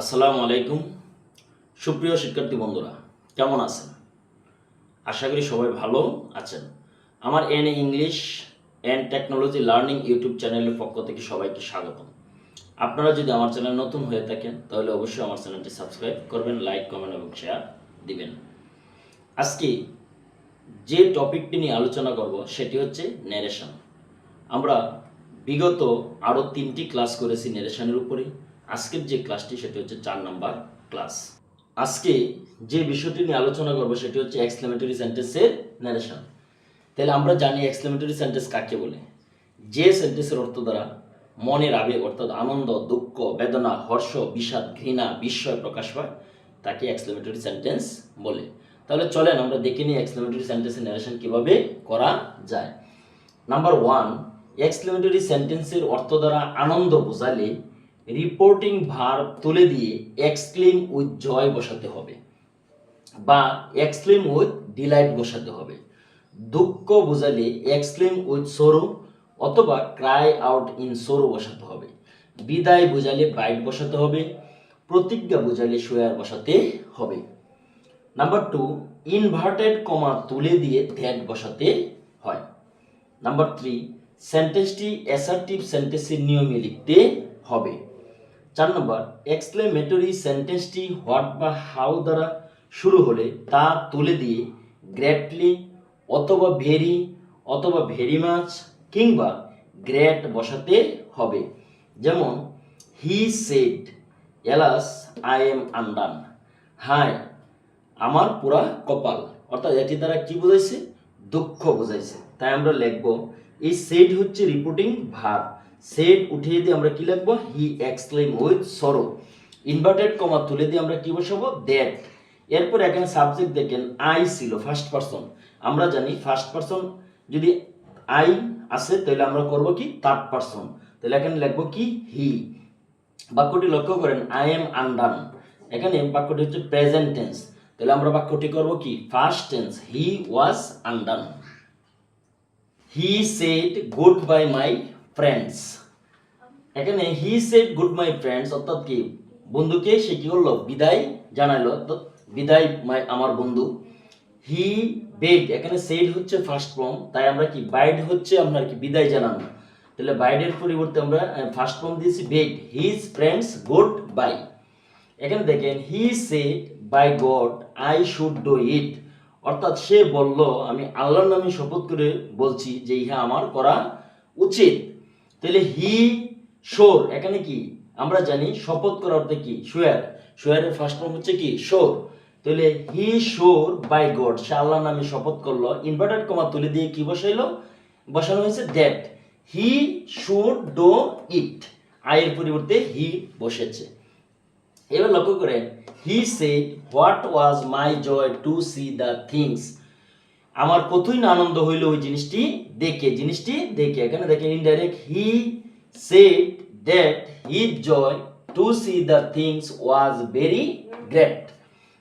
আসসালামু আলাইকুম সুপ্রিয় শিক্ষার্থী বন্ধুরা, কেমন আছেন? আশা করি সবাই ভালো আছেন। আমার English and technology learning YouTube চ্যানেলের পক্ষ থেকে সবাইকে স্বাগতম। আপনারা যদি আমার চ্যানেল নতুন হয়ে থাকেন তাহলে অবশ্যই আমার চ্যানেলটি সাবস্ক্রাইব করবেন, লাইক, কমেন্ট এবং শেয়ার দিবেন। আজকে যে টপিকটি নিয়ে আলোচনা করব সেটি হচ্ছে ন্যারেশন। আমরা বিগত আরও 3টি ক্লাস করেছি ন্যারেশনের উপরে। আজকের যে ক্লাসটি সেটি হচ্ছে 4 নাম্বার ক্লাস। আজকে যে বিষয়টি নিয়ে আলোচনা করব সেটি হচ্ছে এক্সক্লেমেটরি সেন্টেন্সের ন্যারেশন। তাহলে আমরা জানি এক্সক্লেমেটরি সেন্টেন্স কাকে বলে। যে সেন্টেন্সের অর্থ দ্বারা মনের আবেগ অর্থাৎ আনন্দ, দুঃখ, বেদনা, হর্ষ, বিষাদ, ঘৃণা, বিস্ময় প্রকাশ পায় তাকে এক্সক্লেমেটরি সেন্টেন্স বলে। তাহলে চলেন আমরা দেখে নিই এক্সক্লেমেটরি সেন্টেন্সের ন্যারেশন কীভাবে করা যায়। নাম্বার 1, এক্সক্লেমেটরি সেন্টেন্সের অর্থ দ্বারা আনন্দ বোঝালে রিপোর্টিং ভার্ব তুলে দিয়ে এক্সক্লেম উইথ জয় বসাতে হবে বা এক্সক্লেম উইথ ডিলাইট বসাতে হবে। দুঃখ বোঝালে এক্সক্লেম উইথ সরো অথবা ক্রাই আউট ইন সরো বসাতে হবে। বিদায় বোঝালে বাইট বসাতে হবে। প্রতিজ্ঞা বোঝালে সোয়ার বসাতে হবে। নাম্বার 2, ইনভার্টেড কমা তুলে দিয়ে দ্যাট বসাতে হয়। নাম্বার 3, সেন্টেন্সটি অ্যাসার্টিভ সেন্টেন্সের নিয়মে লিখতে হবে। 4 নম্বর, এক্সক্লেমেটরি সেন্টেন্সটি হোয়াট বা হাউ দ্বারা শুরু হলে তা তুলে দিয়ে গ্রেটলি অথবা ভেরি অথবা ভেরি মাচ কিংবা গ্রেট বসাতে হবে। যেমন he said alas I am undone. হায় আমার পুরা কপাল, অর্থাৎ এটি দ্বারা কি বোঝাইছে? দুঃখ বোঝাইছে। তাই আমরা লিখব এই সেড হচ্ছে রিপোর্টিং ভার্ব। সেড উঠিয়ে দিয়ে আমরা কি লিখব? He exclaim with sorrow. Inverted comma তুলে দিয়ে আমরা কি বসাবো? দ্যাট। এরপর এখানে সাবজেক্ট দেখেন আই ছিল ফার্স্ট পারসন। আমরা জানি ফার্স্ট পারসন যদি আই আসে তাহলে আমরা করব কি? Third person. তাহলে এখানে লিখব কি? হি। বাক্যটি লক্ষ্য করেন আই এম আনডান। এখানে বাক্যটি হচ্ছে প্রেজেন্ট টেন্স। তাহলে আমরা বাক্যটি করব কি? First tense. He was undone. He said good bye my friends. এখানে he said good my friends অর্থাৎ কি? বন্ধুকে সে কি করলো? বিদায় জানাইলো। বিদায় আমার বন্ধু। হি বেড, এখানে সেড হচ্ছে ফার্স্ট ফর্ম, তাই আমরা কি? বাইড হচ্ছে আপনার কি? বিদায় জানানো। তাহলে বাইডের পরিবর্তে আমরা ফার্স্ট ফর্ম দিয়েছি bade. His friends goodbye. এখানে দেখেন he said by God I should do it, অর্থাৎ সে বলল আমি আল্লাহর নামে শপথ করে বলছি যে ইহা আমার করা উচিত। তাহলে হি শোর, এখানে কি? আমরা জানি শপথ করার অর্থে কি? সোয়ার। সোয়ারের ফার্স্ট ফর্ম হচ্ছে কি? শোর। তাহলে হি শোর বাই গড, সে আল্লাহর নামে শপথ করলো। ইনভার্টেড কমা তুলে দিয়ে কি বসাইলো? বসানো হয়েছে that. He should do it. আয়ের পরিবর্তে হি বসেছে। এবার লক্ষ্য করেন he said what was my joy to see the things. আমার কতই না আনন্দ হইল ওই জিনিসটি দেখে। এখানে দেখেন indirect he said that his joy to see the things was very great.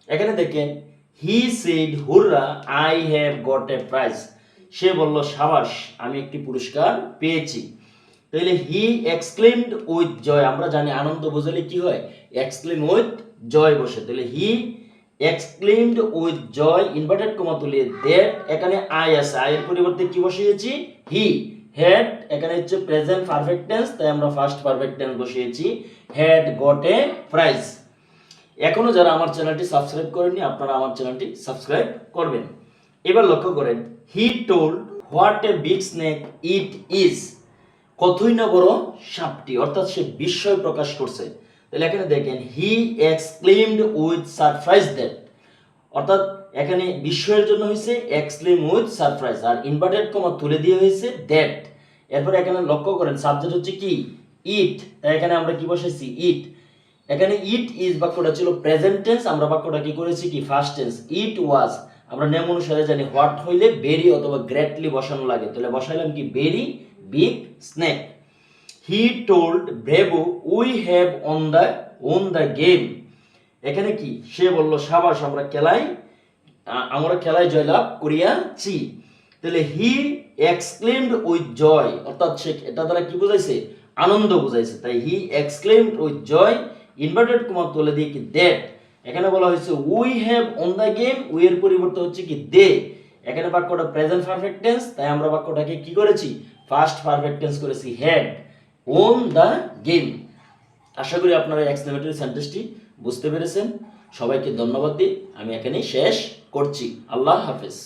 এখানে দেখেন he said hurrah I have got a prize. সে বলল সাবাস আমি একটি পুরস্কার পেয়েছি। তাহলে হি এক্সক্লেমড উইথ জয়, আমরা জানি আনন্দ বোঝালে কি হয়? এক্সক্লেম উইথ জয় বসে। তাহলে he exclaimed with joy inverted comma তুলে দ্যাট, এখানে আই আছে, আয়ের পরিবর্তে কি বসিয়েছি? হি। হ্যাড এখানে হচ্ছে প্রেজেন্ট পারফেক্ট টেন্স, তাই আমরা ফার্স্ট পারফেক্ট টেন্স বসিয়েছি। Had got a prize. এখনো যারা আমার চ্যানেলটি সাবস্ক্রাইব করেননি আপনারা আমার চ্যানেলটি সাবস্ক্রাইব করবেন। এবার লক্ষ্য করেন he told what a big snake it is. কতই না বড় সাপটি, অর্থাৎ সে বিস্ময় প্রকাশ করছে। তাহলে এখানে দেখেন he exclaimed with surprise that, অর্থাৎ এখানে বিস্ময়ের জন্য হয়েছে এক্সক্লেম উইথ সারপ্রাইজ, আর ইনভার্টেড কমা তুলে দিয়ে হয়েছে দ্যাট। এরপর এখানে লক্ষ্য করেন সাবজেক্ট হচ্ছে কি? ইট। তাই এখানে আমরা কি বসাইছি? ইট। এখানে ইট ইজ বাক্যটা ছিল প্রেজেন্ট টেন্স, আমরা বাক্যটা কি করেছি? কি? First tense. ইট ওয়াজ, আমরা নিয়ম অনুসারে জানি হোয়াট হইলে ভেরি অথবা গ্রেটলি বসানো লাগে। তাহলে বসাইলাম কি? Very big snake. He told bravo we have won the game. এখানে কি? সে বলল সাবাস আমরা খেলায় জয়লাভ করিয়াছি। তাহলে হি এক্সক্লেমড উইথ জয়, অর্থাৎ সে এটা দ্বারা কি বোঝাইছে? আনন্দ বোঝাইছে। তাই he exclaimed with joy inverted comma তুলে দিয়ে কি দ্যাট, এখানে বলা হয়েছে we have on the game, we এর পরিবর্তে হচ্ছে কি দে। এখানে বাক্যটা প্রেজেন্ট পারফেক্ট টেন্স, তাই আমরা বাক্যটাকে কি করেছি, ফার্স্ট পারফেক্ট টেন্স করেছি, হ্যাড অন দ্য গেম। আশা করি আপনারা এক্সক্লেমেটরি সেন্টেন্সটি বুঝতে পেরেছেন। সবাইকে ধন্যবাদ দিই, আমি এখানেই শেষ করছি। আল্লাহ হাফেজ।